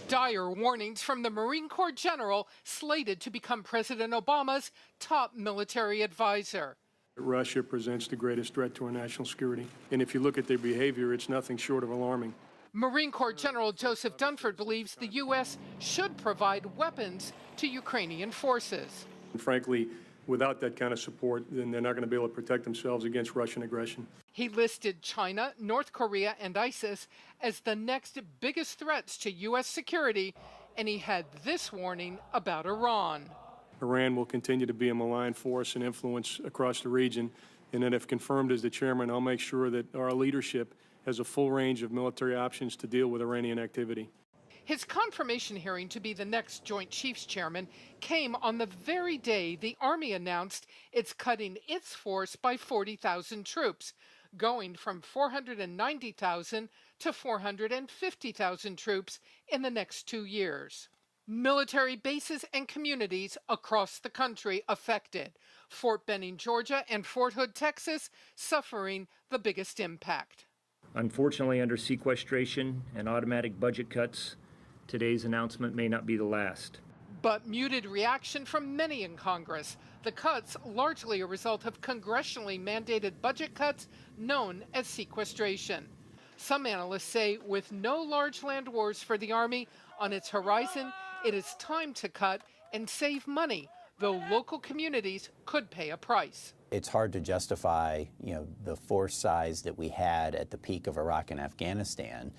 Dire warnings from the Marine Corps general slated to become President Obama's top military advisor. Russia presents the greatest threat to our national security. And if you look at their behavior, it's nothing short of alarming. Marine Corps General Joseph Dunford believes the U.S. should provide weapons to Ukrainian forces. And frankly, without that kind of support, then they're not going to be able to protect themselves against Russian aggression. He listed China, North Korea, and ISIS as the next biggest threats to U.S. security, and he had this warning about Iran. Iran will continue to be a malign force and influence across the region, and that if confirmed as the chairman, I'll make sure that our leadership has a full range of military options to deal with Iranian activity. His confirmation hearing to be the next Joint Chiefs chairman came on the very day the Army announced it's cutting its force by 40,000 troops, going from 490,000 to 450,000 troops in the next 2 years. Military bases and communities across the country affected. Fort Benning, Georgia, and Fort Hood, Texas, suffering the biggest impact. Unfortunately, under sequestration and automatic budget cuts, today's announcement may not be the last. But muted reaction from many in Congress. The cuts largely a result of congressionally mandated budget cuts known as sequestration. Some analysts say with no large land wars for the Army on its horizon, it is time to cut and save money, though local communities could pay a price. It's hard to justify, the force size that we had at the peak of Iraq and Afghanistan,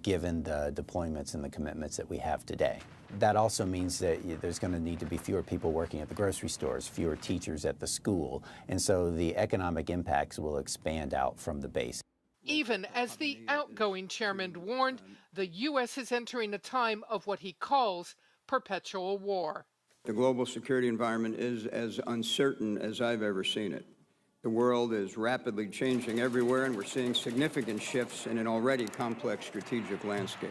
given the deployments and the commitments that we have today. That also means that there's going to need to be fewer people working at the grocery stores, fewer teachers at the school, and so the economic impacts will expand out from the base. Even as the outgoing chairman warned, the U.S. is entering a time of what he calls perpetual war. The global security environment is as uncertain as I've ever seen it. The world is rapidly changing everywhere, and we're seeing significant shifts in an already complex strategic landscape.